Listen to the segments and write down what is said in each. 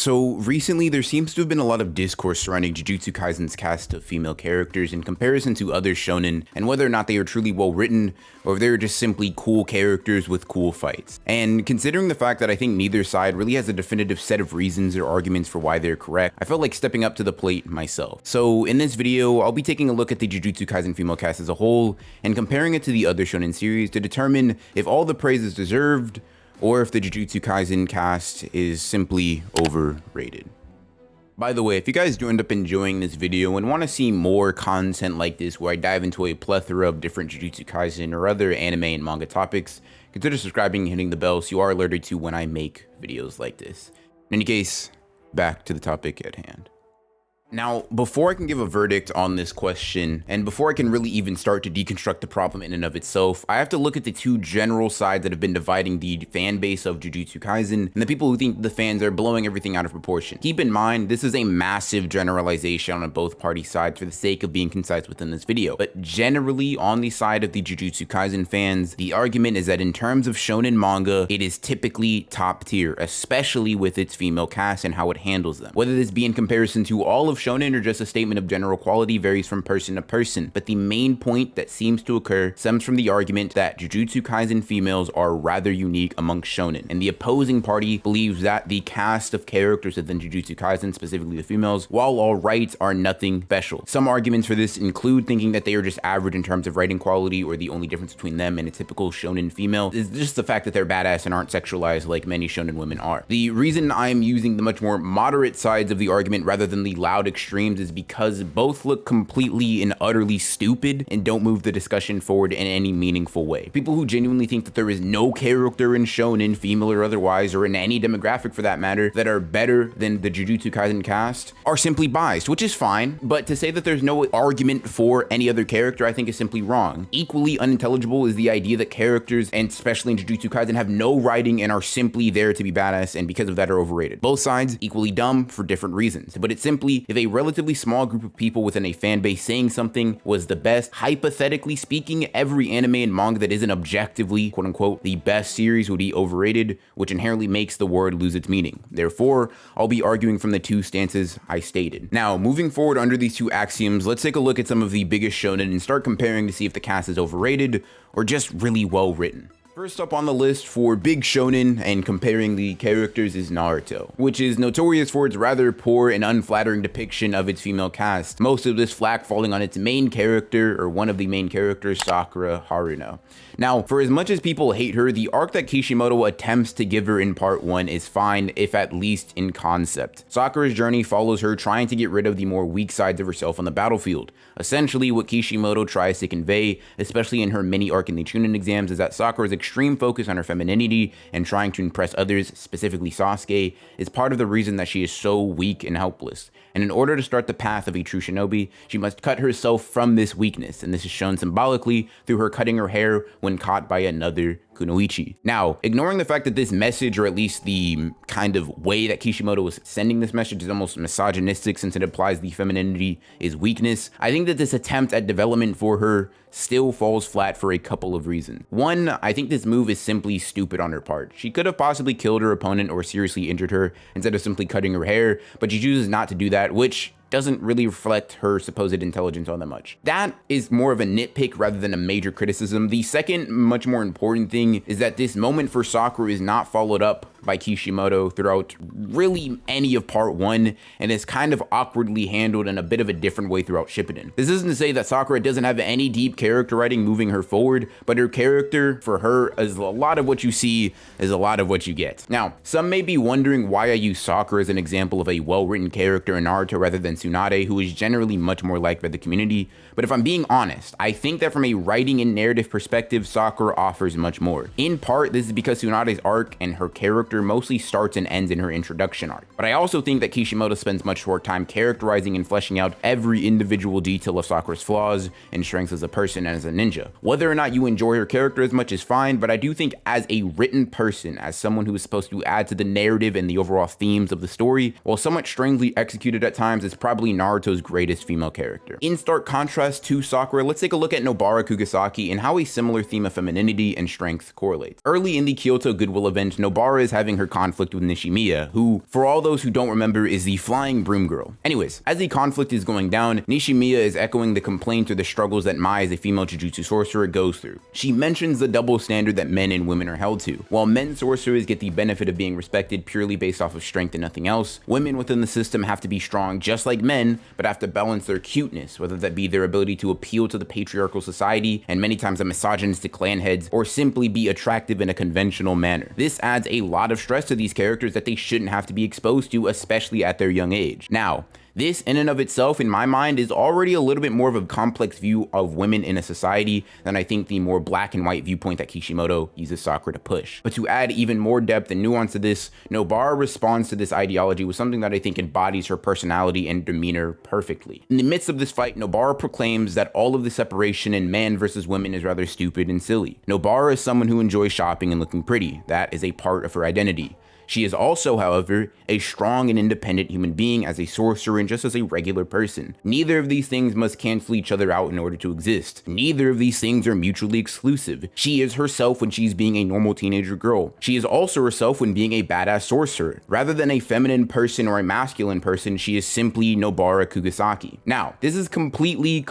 So recently there seems to have been a lot of discourse surrounding Jujutsu Kaisen's cast of female characters in comparison to other shonen, and whether or not they are truly well written, or if they're just simply cool characters with cool fights. And considering the fact that I think neither side really has a definitive set of reasons or arguments for why they're correct, I felt like stepping up to the plate myself. So in this video, I'll be taking a look at the Jujutsu Kaisen female cast as a whole, and comparing it to the other shonen series to determine if all the praise is deserved, or if the Jujutsu Kaisen cast is simply overrated. By the way, if you guys do end up enjoying this video and want to see more content like this where I dive into a plethora of different Jujutsu Kaisen or other anime and manga topics, consider subscribing and hitting the bell so you are alerted to when I make videos like this. In any case, back to the topic at hand. Now, before I can give a verdict on this question, and before I can really even start to deconstruct the problem in and of itself, I have to look at the two general sides that have been dividing the fan base of Jujutsu Kaisen, and the people who think the fans are blowing everything out of proportion. Keep in mind, this is a massive generalization on both party sides for the sake of being concise within this video. But generally, on the side of the Jujutsu Kaisen fans, the argument is that in terms of shonen manga, it is typically top tier, especially with its female cast and how it handles them. Whether this be in comparison to all of shonen or just a statement of general quality varies from person to person, but the main point that seems to occur stems from the argument that Jujutsu Kaisen females are rather unique amongst shonen, and the opposing party believes that the cast of characters within Jujutsu Kaisen, specifically the females, while all right, are nothing special. Some arguments for this include thinking that they are just average in terms of writing quality, or the only difference between them and a typical shonen female is just the fact that they're badass and aren't sexualized like many shonen women are. The reason I'm using the much more moderate sides of the argument rather than the loud extremes is because both look completely and utterly stupid and don't move the discussion forward in any meaningful way. People who genuinely think that there is no character in shonen, female or otherwise, or in any demographic for that matter, that are better than the Jujutsu Kaisen cast are simply biased, which is fine, but to say that there's no argument for any other character I think is simply wrong. Equally unintelligible is the idea that characters, and especially in Jujutsu Kaisen, have no writing and are simply there to be badass and because of that are overrated. Both sides equally dumb for different reasons, but it's simply if a relatively small group of people within a fan base saying something was the best, hypothetically speaking, every anime and manga that isn't objectively, quote unquote, the best series would be overrated, which inherently makes the word lose its meaning. Therefore, I'll be arguing from the two stances I stated. Now, moving forward under these two axioms, let's take a look at some of the biggest shonen and start comparing to see if the cast is overrated or just really well written. First up on the list for big shonen and comparing the characters is Naruto, which is notorious for its rather poor and unflattering depiction of its female cast, most of this flack falling on its main character, or one of the main characters, Sakura Haruno. Now, for as much as people hate her, the arc that Kishimoto attempts to give her in part 1 is fine, if at least in concept. Sakura's journey follows her trying to get rid of the more weak sides of herself on the battlefield. Essentially, what Kishimoto tries to convey, especially in her mini arc in the Chunin exams, is that Sakura's extreme focus on her femininity and trying to impress others, specifically Sasuke, is part of the reason that she is so weak and helpless. And in order to start the path of a true shinobi, she must cut herself from this weakness, and this is shown symbolically through her cutting her hair when caught by another kunoichi. Now, ignoring the fact that this message, or at least the kind of way that Kishimoto was sending this message, is almost misogynistic since it implies the femininity is weakness, I think that this attempt at development for her still falls flat for a couple of reasons. One, I think this move is simply stupid on her part. She could have possibly killed her opponent or seriously injured her instead of simply cutting her hair, but she chooses not to do that, which doesn't really reflect her supposed intelligence all that much. That is more of a nitpick rather than a major criticism. The second, much more important thing is that this moment for Sakura is not followed up by Kishimoto throughout really any of part 1, and is kind of awkwardly handled in a bit of a different way throughout Shippuden. This isn't to say that Sakura doesn't have any deep character writing moving her forward, but her character for her is a lot of what you see is a lot of what you get. Now, some may be wondering why I use Sakura as an example of a well-written character in Naruto rather than Tsunade, who is generally much more liked by the community, but if I'm being honest, I think that from a writing and narrative perspective, Sakura offers much more. In part, this is because Tsunade's arc and her character mostly starts and ends in her introduction arc. But I also think that Kishimoto spends much more time characterizing and fleshing out every individual detail of Sakura's flaws and strengths as a person and as a ninja. Whether or not you enjoy her character as much is fine, but I do think as a written person, as someone who is supposed to add to the narrative and the overall themes of the story, while somewhat strangely executed at times, is probably Naruto's greatest female character. In stark contrast to Sakura, let's take a look at Nobara Kugisaki and how a similar theme of femininity and strength correlates. Early in the Kyoto Goodwill event, Nobara is having having her conflict with Nishimiya, who, for all those who don't remember, is the flying broom girl. Anyways, as the conflict is going down, Nishimiya is echoing the complaints or the struggles that Mai as a female Jujutsu sorcerer goes through. She mentions the double standard that men and women are held to. While men sorcerers get the benefit of being respected purely based off of strength and nothing else, women within the system have to be strong just like men, but have to balance their cuteness, whether that be their ability to appeal to the patriarchal society and many times a misogynistic clan heads, or simply be attractive in a conventional manner. This adds a lot of stress to these characters that they shouldn't have to be exposed to, especially at their young age. Now, this in and of itself, in my mind, is already a little bit more of a complex view of women in a society than I think the more black and white viewpoint that Kishimoto uses Sakura to push. But to add even more depth and nuance to this, Nobara responds to this ideology with something that I think embodies her personality and demeanor perfectly. In the midst of this fight, Nobara proclaims that all of the separation in man versus women is rather stupid and silly. Nobara is someone who enjoys shopping and looking pretty. That is a part of her identity. She is also, however, a strong and independent human being as a sorcerer and just as a regular person. Neither of these things must cancel each other out in order to exist. Neither of these things are mutually exclusive. She is herself when she's being a normal teenager girl. She is also herself when being a badass sorcerer. Rather than a feminine person or a masculine person, she is simply Nobara Kugisaki. Now, this is completely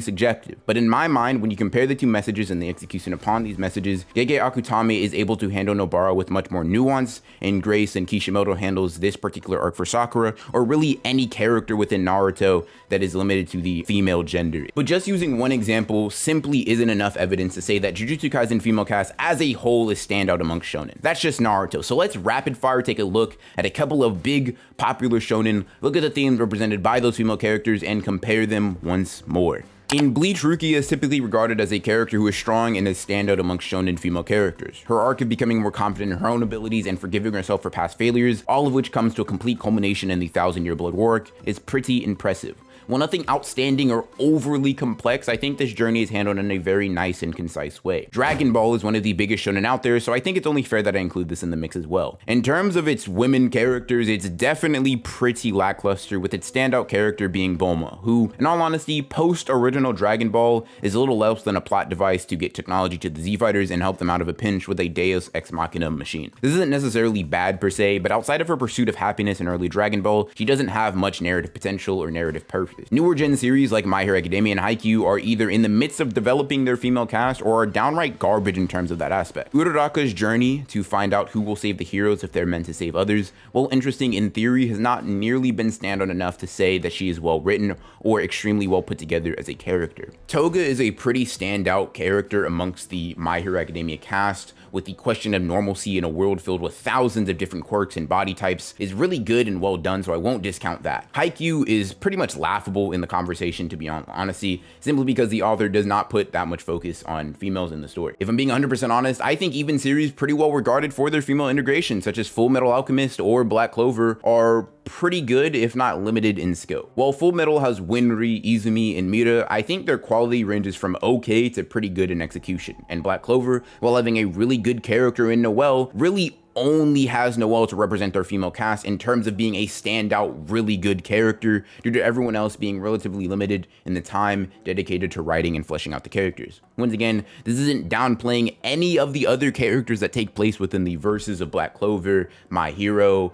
subjective, but in my mind, when you compare the two messages and the execution upon these messages, Gege Akutami is able to handle Nobara with much more nuance and grace, and Kishimoto handles this particular arc for Sakura, or really any character within Naruto that is limited to the female gender. But just using one example simply isn't enough evidence to say that Jujutsu Kaisen female cast as a whole is standout amongst shonen. That's just Naruto. So let's rapid fire take a look at a couple of big popular shonen, look at the themes represented by those female characters, and compare them once more. In Bleach, Rukia is typically regarded as a character who is strong and is standout amongst shonen female characters. Her arc of becoming more confident in her own abilities and forgiving herself for past failures, all of which comes to a complete culmination in the 1,000-Year Blood War arc, is pretty impressive. While nothing outstanding or overly complex, I think this journey is handled in a very nice and concise way. Dragon Ball is one of the biggest shonen out there, so I think it's only fair that I include this in the mix as well. In terms of its women characters, it's definitely pretty lackluster, with its standout character being Bulma, who, in all honesty, post-original Dragon Ball, is a little less than a plot device to get technology to the Z-Fighters and help them out of a pinch with a Deus Ex Machina machine. This isn't necessarily bad per se, but outside of her pursuit of happiness in early Dragon Ball, she doesn't have much narrative potential or narrative purpose. Newer gen series like My Hero Academia and Haikyuu are either in the midst of developing their female cast or are downright garbage in terms of that aspect. Uraraka's journey to find out who will save the heroes if they're meant to save others, while interesting in theory, has not nearly been standout enough to say that she is well written or extremely well put together as a character. Toga is a pretty standout character amongst the My Hero Academia cast, with the question of normalcy in a world filled with thousands of different quirks and body types is really good and well done, so I won't discount that. Haikyuu is pretty much laughable in the conversation, to be honest, simply because the author does not put that much focus on females in the story. If I'm being 100% honest, I think even series pretty well regarded for their female integration, such as Full Metal Alchemist or Black Clover, are pretty good, if not limited in scope. While Full Metal has Winry, Izumi, and Mira, I think their quality ranges from okay to pretty good in execution. And Black Clover, while having a really good character in Noelle, really only has Noelle to represent their female cast in terms of being a standout, really good character, due to everyone else being relatively limited in the time dedicated to writing and fleshing out the characters. Once again, this isn't downplaying any of the other characters that take place within the verses of Black Clover, My Hero,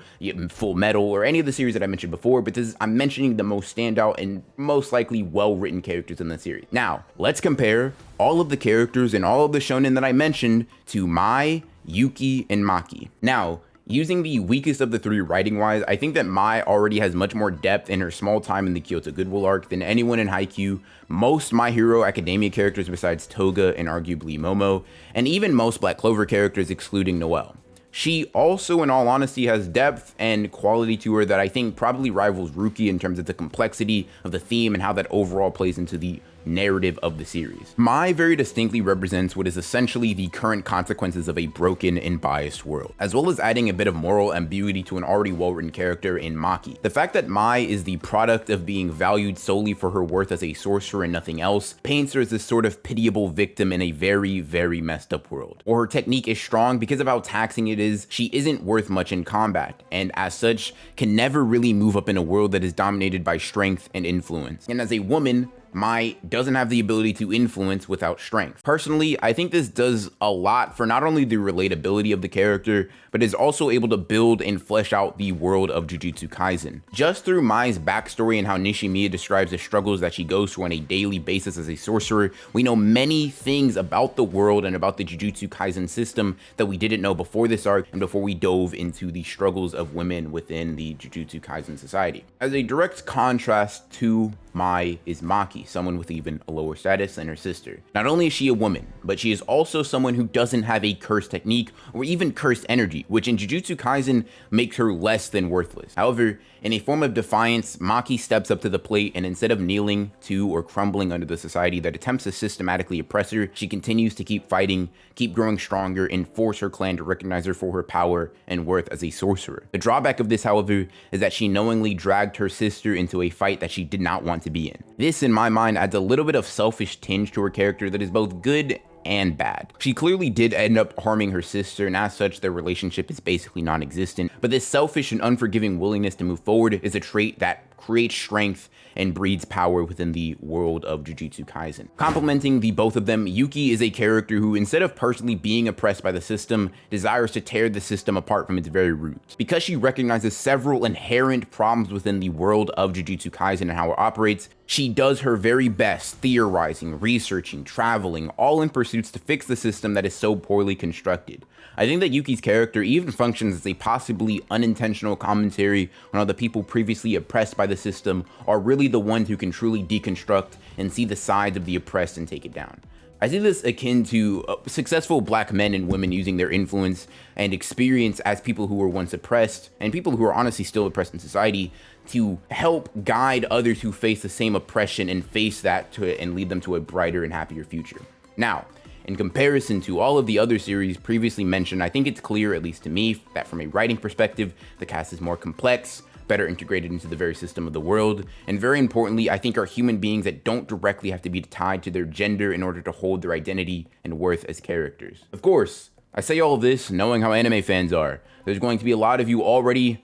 Full Metal, or any of the series that I mentioned before, but I'm mentioning the most standout and most likely well-written characters in the series. Now, let's compare all of the characters and all of the shonen that I mentioned to Mai, Yuki, and Maki. Now, using the weakest of the three writing-wise, I think that Mai already has much more depth in her small time in the Kyoto Goodwill arc than anyone in Haikyuu, most My Hero Academia characters besides Toga and arguably Momo, and even most Black Clover characters excluding Noelle. She also, in all honesty, has depth and quality to her that I think probably rivals Ruki in terms of the complexity of the theme and how that overall plays into the narrative of the series. Mai very distinctly represents what is essentially the current consequences of a broken and biased world, as well as adding a bit of moral ambiguity to an already well-written character in Maki. The fact that Mai is the product of being valued solely for her worth as a sorcerer and nothing else paints her as this sort of pitiable victim in a very messed up world. Or her technique is strong because of how taxing it is, she isn't worth much in combat, and as such, can never really move up in a world that is dominated by strength and influence. And as a woman, Mai doesn't have the ability to influence without strength. Personally, I think this does a lot for not only the relatability of the character, but is also able to build and flesh out the world of Jujutsu Kaisen. Just through Mai's backstory and how Nishimiya describes the struggles that she goes through on a daily basis as a sorcerer, we know many things about the world and about the Jujutsu Kaisen system that we didn't know before this arc and before we dove into the struggles of women within the Jujutsu Kaisen society. As a direct contrast to Mai is Maki, someone with even a lower status than her sister. Not only is she a woman, but she is also someone who doesn't have a cursed technique or even cursed energy, which in Jujutsu Kaisen makes her less than worthless. However, in a form of defiance, Maki steps up to the plate, and instead of kneeling to or crumbling under the society that attempts to systematically oppress her, she continues to keep fighting, keep growing stronger, and force her clan to recognize her for her power and worth as a sorcerer. The drawback of this, however, is that she knowingly dragged her sister into a fight that she did not want to be in. This, in my mind, adds a little bit of selfish tinge to her character that is both good and bad. She clearly did end up harming her sister, and as such, their relationship is basically non-existent, but this selfish and unforgiving willingness to move forward is a trait that creates strength and breeds power within the world of Jujutsu Kaisen. Complementing the both of them, Yuki is a character who, instead of personally being oppressed by the system, desires to tear the system apart from its very roots. Because she recognizes several inherent problems within the world of Jujutsu Kaisen and how it operates, she does her very best theorizing, researching, traveling, all in pursuits to fix the system that is so poorly constructed. I think that Yuki's character even functions as a possibly unintentional commentary on how the people previously oppressed by the system are really the ones who can truly deconstruct and see the sides of the oppressed and take it down. I see this akin to successful black men and women using their influence and experience as people who were once oppressed and people who are honestly still oppressed in society to help guide others who face the same oppression and face that and lead them to a brighter and happier future. Now, in comparison to all of the other series previously mentioned, I think it's clear, at least to me, that from a writing perspective, the cast is more complex, better integrated into the very system of the world, and very importantly, I think are human beings that don't directly have to be tied to their gender in order to hold their identity and worth as characters. Of course, I say all of this knowing how anime fans are. There's going to be a lot of you already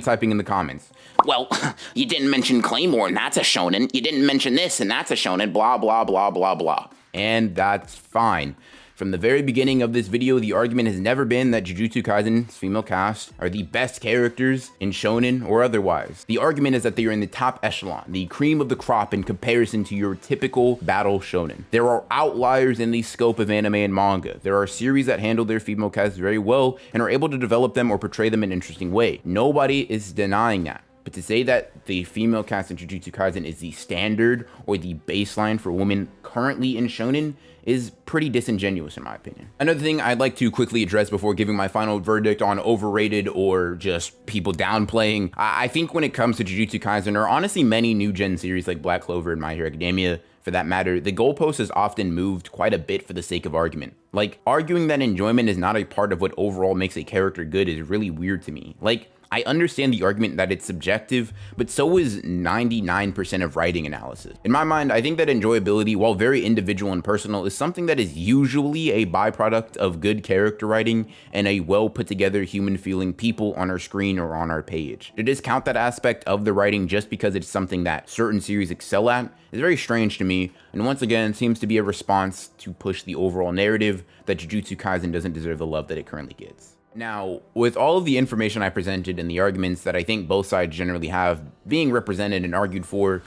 typing in the comments, well, you didn't mention Claymore and that's a shonen, you didn't mention this and that's a shonen, blah blah blah blah blah. And that's fine. From the very beginning of this video, the argument has never been that Jujutsu Kaisen's female cast are the best characters in shonen or otherwise. The argument is that they are in the top echelon, the cream of the crop in comparison to your typical battle shonen. There are outliers in the scope of anime and manga. There are series that handle their female cast very well and are able to develop them or portray them in an interesting way. Nobody is denying that. But to say that the female cast in Jujutsu Kaisen is the standard or the baseline for women currently in shonen is pretty disingenuous in my opinion. Another thing I'd like to quickly address before giving my final verdict on overrated or just people downplaying, I think when it comes to Jujutsu Kaisen, or honestly many new gen series like Black Clover and My Hero Academia for that matter, the goalpost is often moved quite a bit for the sake of argument. Like, arguing that enjoyment is not a part of what overall makes a character good is really weird to me. Like, I understand the argument that it's subjective, but so is 99% of writing analysis. In my mind, I think that enjoyability, while very individual and personal, is something that is usually a byproduct of good character writing and a well put together human feeling people on our screen or on our page. To discount that aspect of the writing just because it's something that certain series excel at is very strange to me, and once again seems to be a response to push the overall narrative that Jujutsu Kaisen doesn't deserve the love that it currently gets. Now, with all of the information I presented and the arguments that I think both sides generally have being represented and argued for,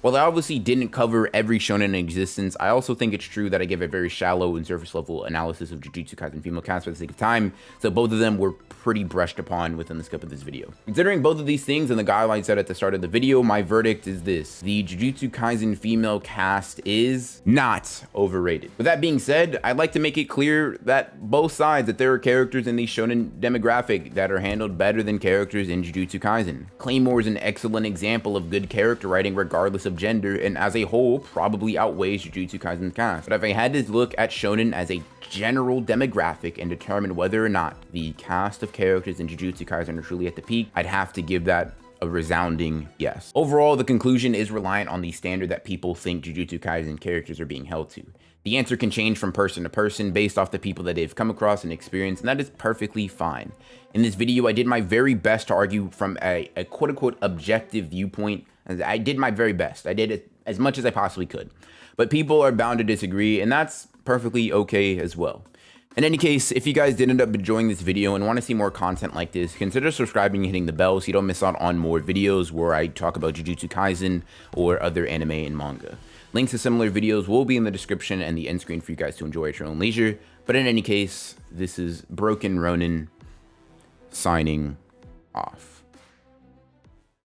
while I obviously didn't cover every shonen in existence, I also think it's true that I gave a very shallow and surface level analysis of Jujutsu Kaisen female cast for the sake of time, so both of them were pretty brushed upon within the scope of this video. Considering both of these things and the guidelines set at the start of the video, my verdict is this: the Jujutsu Kaisen female cast is not overrated. With that being said, I'd like to make it clear that both sides, that there are characters in the shonen demographic that are handled better than characters in Jujutsu Kaisen. Claymore is an excellent example of good character writing regardless of gender, and as a whole probably outweighs Jujutsu Kaisen's cast. But if I had to look at shonen as a general demographic and determine whether or not the cast of characters in Jujutsu Kaisen are truly at the peak, I'd have to give that a resounding yes. Overall, the conclusion is reliant on the standard that people think Jujutsu Kaisen characters are being held to. The answer can change from person to person based off the people that they've come across and experienced, and that is perfectly fine. In this video, I did my very best to argue from a quote-unquote objective viewpoint. I did my very best. I did as much as I possibly could. But people are bound to disagree, and that's perfectly okay as well. In any case, if you guys did end up enjoying this video and want to see more content like this, consider subscribing and hitting the bell so you don't miss out on more videos where I talk about Jujutsu Kaisen or other anime and manga. Links to similar videos will be in the description and the end screen for you guys to enjoy at your own leisure. But in any case, this is Broken Ronin signing off.